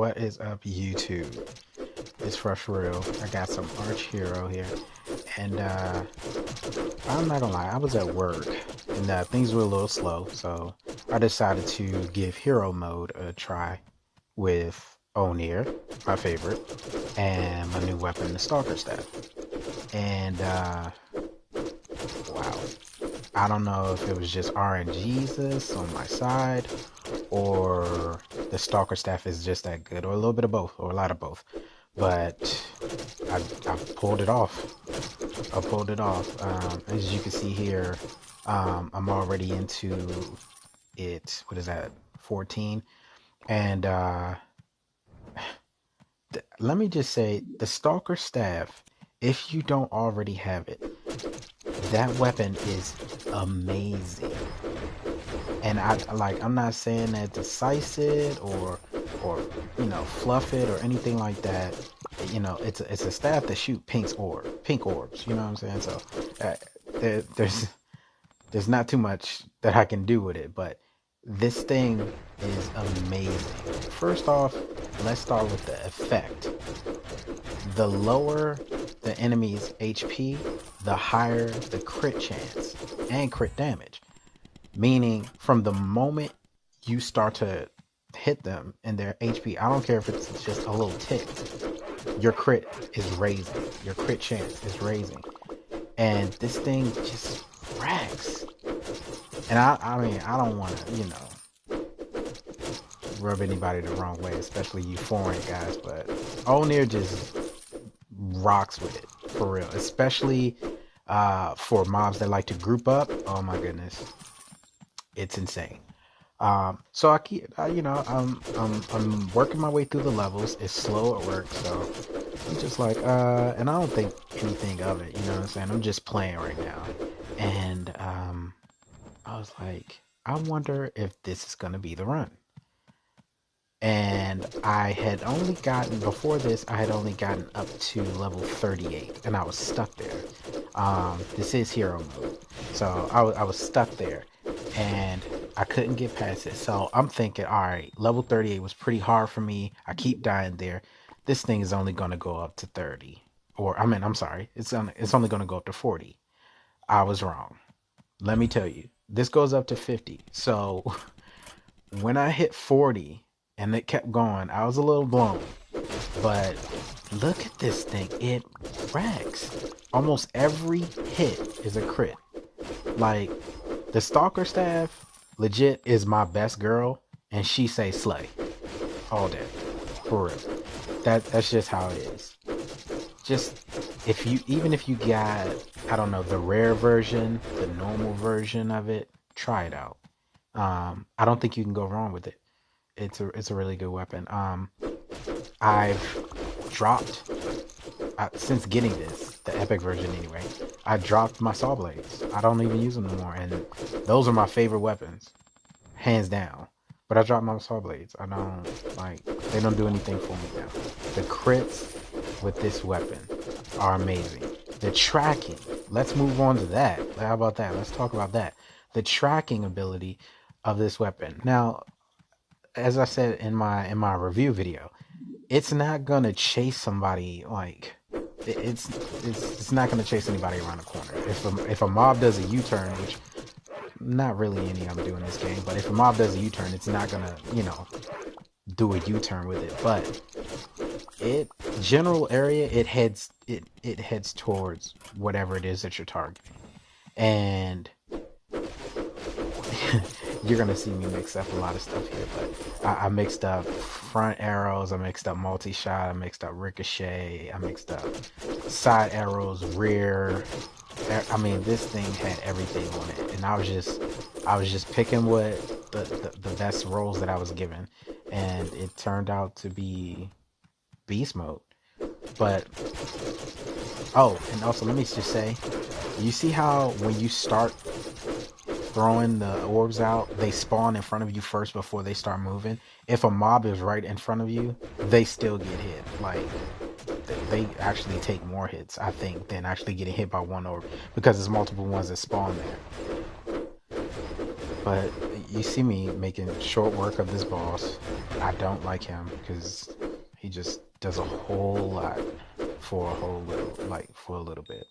What is up, YouTube? It's Fresh Real. I got some ARCHERO here, and I'm not gonna lie, I was at work, and things were a little slow, so I decided to give hero mode a try with ONIR, my favorite, and my new weapon, the STALKER Staff. And wow, I don't know if it was just RNGesus on my side, or the STALKER Staff is just that good, or a little bit of both, or a lot of both. But I pulled it off. I pulled it off. As you can see here, I'm already into it. What is that? 14. And let me just say, the STALKER Staff, if you don't already have it, that weapon is amazing. And I'm not saying that to size it or fluff it or anything like that. It's a staff that shoot pink orbs. You know what I'm saying? So there's not too much that I can do with it, but this thing is amazing. First off, let's start with the effect. The lower the enemy's HP, the higher the crit chance and crit damage. Meaning, from the moment you start to hit them in their HP, I don't care if it's just a little tick, your crit is raising. Your crit chance is raising. And this thing just racks. And I mean, I don't want to, rub anybody the wrong way, especially you foreign guys, but ONIR just rocks with it, for real. Especially for mobs that like to group up. Oh my goodness. It's insane. So I keep, I'm working my way through the levels. It's slow at work, so I'm just like, and I don't think anything of it. You know what I'm saying? I'm just playing right now, and I was like, I wonder if this is gonna be the run. And I had only gotten, before this, I had only gotten up to level 38, and I was stuck there. This is hero mode, so I was stuck there, and I couldn't get past it. So I'm thinking, all right, level 38 was pretty hard for me. I keep dying there. This thing is only going to go up to 30. I'm sorry. It's only going to go up to 40. I was wrong. Let me tell you. This goes up to 50. So when I hit 40 and it kept going, I was a little blown. But look at this thing. It racks. Almost every hit is a crit. Like, the STALKER Staff legit is my best girl, and she say slay all day, for real. That's just how it is. Just even if you got, I don't know, the rare version, the normal version of it, try it out. I don't think you can go wrong with it. It's a really good weapon. I've dropped since getting this, the epic version anyway, I dropped my saw blades. I don't even use them no more, and those are my favorite weapons, hands down. But I dropped my saw blades. I don't they don't do anything for me now. The crits with this weapon are amazing. The tracking. Let's move on to that. How about that? Let's talk about that. The tracking ability of this weapon. Now, as I said in my review video, it's not gonna chase somebody like. It's not going to chase anybody around the corner. If a mob does a U-turn, which not really any I'm doing this game, but if a mob does a U-turn, it's not going to, do a U-turn with it. But general area, it heads towards whatever it is that you're targeting. And you're gonna see me mix up a lot of stuff here, but I mixed up front arrows, I mixed up multi-shot, I mixed up ricochet, I mixed up side arrows, rear. I mean, this thing had everything on it, and I was just picking what the best rolls that I was given, and it turned out to be beast mode. But and also let me just say, you see how when you start throwing the orbs out, they spawn in front of you first before they start moving. If a mob is right in front of you, they still get hit. Like, they actually take more hits, I think, than actually getting hit by one orb, because there's multiple ones that spawn there. But You see me making short work of this boss. I don't like him because he just does a whole lot for a whole little, like for a little bit.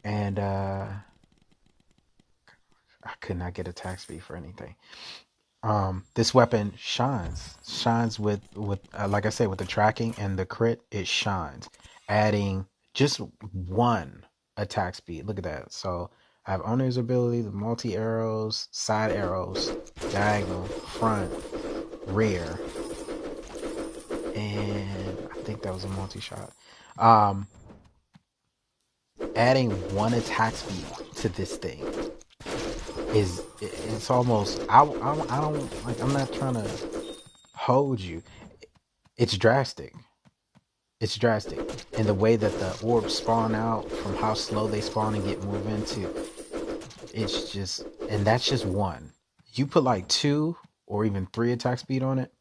And I could not get attack speed for anything. This weapon shines with like I said, with the tracking and the crit, it shines, adding just one attack speed. Look at that. So I have ONIR's ability, the multi arrows, side arrows, diagonal, front, rear, and I think that was a multi shot. Um, Adding one attack speed to this thing it's almost I don't like, I'm not trying to hold you. It's drastic. It's drastic. And the way that the orbs spawn out, from how slow they spawn and get moving to, it's just, and that's just one. You put like 2 or even 3 attack speed on it,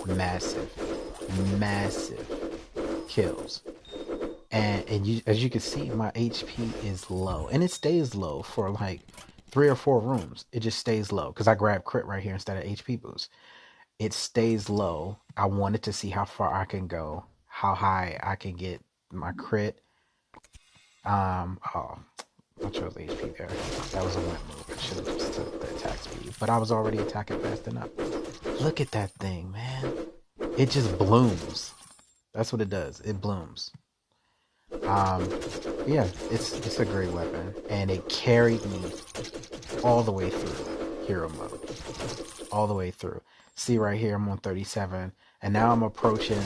massive, massive kills. And you, as you can see, my HP is low, and it stays low for like 3 or 4 rooms. It just stays low because I grabbed crit right here instead of HP boost. It stays low. I wanted to see how far I can go, how high I can get my crit. Oh, I chose HP there. That was a wimp move. I should have just took the attack speed, but I was already attacking fast enough. Look at that thing, man. It just blooms. That's what it does. It blooms. Yeah, it's a great weapon, and it carried me all the way through hero mode, all the way through. See right here, I'm on 37, and now I'm approaching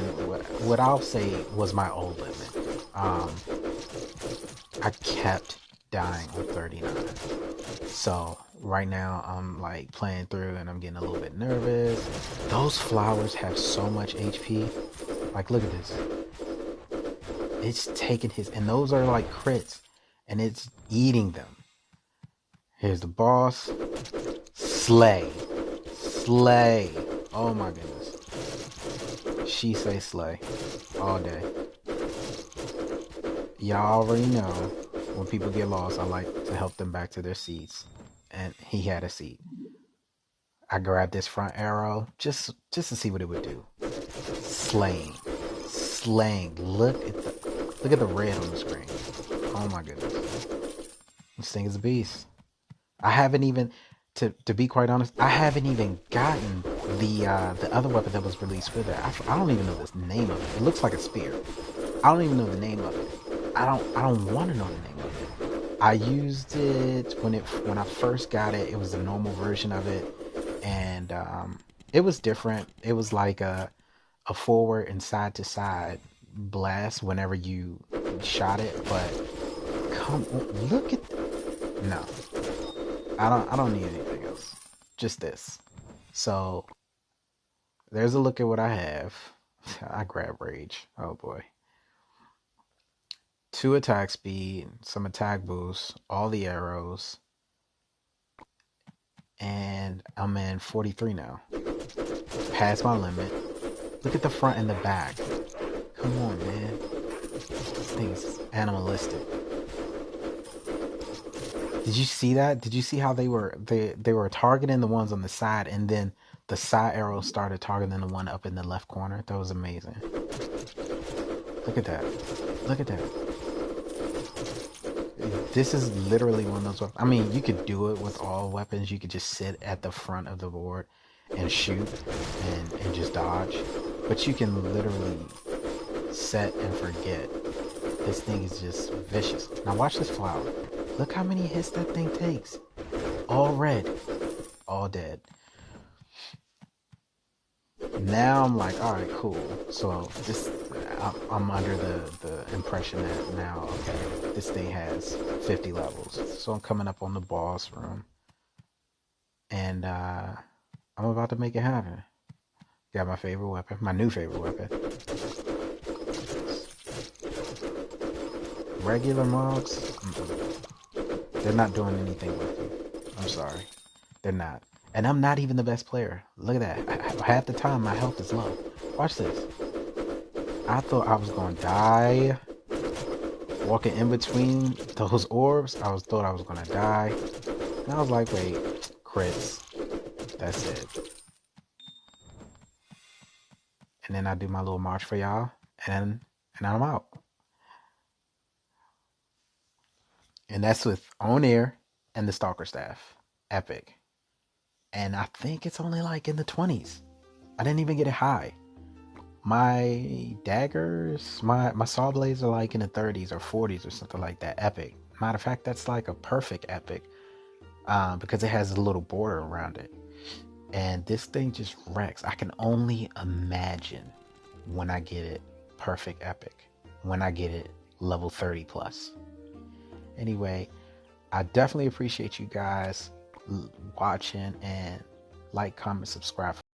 what I'll say was my old limit. I kept dying on 39, so right now I'm like playing through, and I'm getting a little bit nervous. Those flowers have so much HP. Like, look at this. It's taking his, and those are like crits, and it's eating them. Here's the boss. Slay. Slay. Oh my goodness. She say slay all day. Y'all already know when people get lost, I like to help them back to their seats. And he had a seat. I grabbed this front arrow just to see what it would do. Slaying. Slaying. Look at the red on the screen. Oh my goodness. This thing is a beast. I haven't even, to be quite honest, I haven't even gotten the other weapon that was released with it. I don't even know the name of it. It looks like a spear. I don't even know the name of it. I don't want to know the name of it. I used it when I first got it. It was the normal version of it, and it was different. It was like a forward and side to side blast whenever you shot it, but come on, look at no. I don't need anything else. Just this. So there's a look at what I have. I grab rage. Oh boy. 2 attack speed, some attack boost, all the arrows, and I'm in 43 now. Past my limit. Look at the front and the back. Come on, man. This thing's animalistic. Did you see that? Did you see how they were targeting the ones on the side, and then the side arrows started targeting the one up in the left corner? That was amazing. Look at that. Look at that. This is literally one of those weapons. I mean, you could do it with all weapons. You could just sit at the front of the board and shoot and just dodge. But you can literally set and forget. This thing is just vicious. Now watch this flower. Look how many hits that thing takes. All red. All dead. Now I'm like, alright, cool. So this, I'm under the impression that now, okay, this thing has 50 levels. So I'm coming up on the boss room. And I'm about to make it happen. Got my favorite weapon, my new favorite weapon. Regular mobs, they're not doing anything with you. I'm sorry. They're not. And I'm not even the best player. Look at that. Half the time my health is low. Watch this. I thought I was going to die. Walking in between those orbs, thought I was going to die. And I was like, wait, crits. That's it. And then I do my little march for y'all, and I'm out. And that's with ONIR and the Stalker staff. Epic. And I think it's only like in the 20s. I didn't even get it high. My daggers, my saw blades are like in the 30s or 40s or something like that. Epic. Matter of fact, that's like a perfect epic, because it has a little border around it. And this thing just wrecks. I can only imagine when I get it perfect epic, when I get it level 30 plus. Anyway, I definitely appreciate you guys watching, and like, comment, subscribe.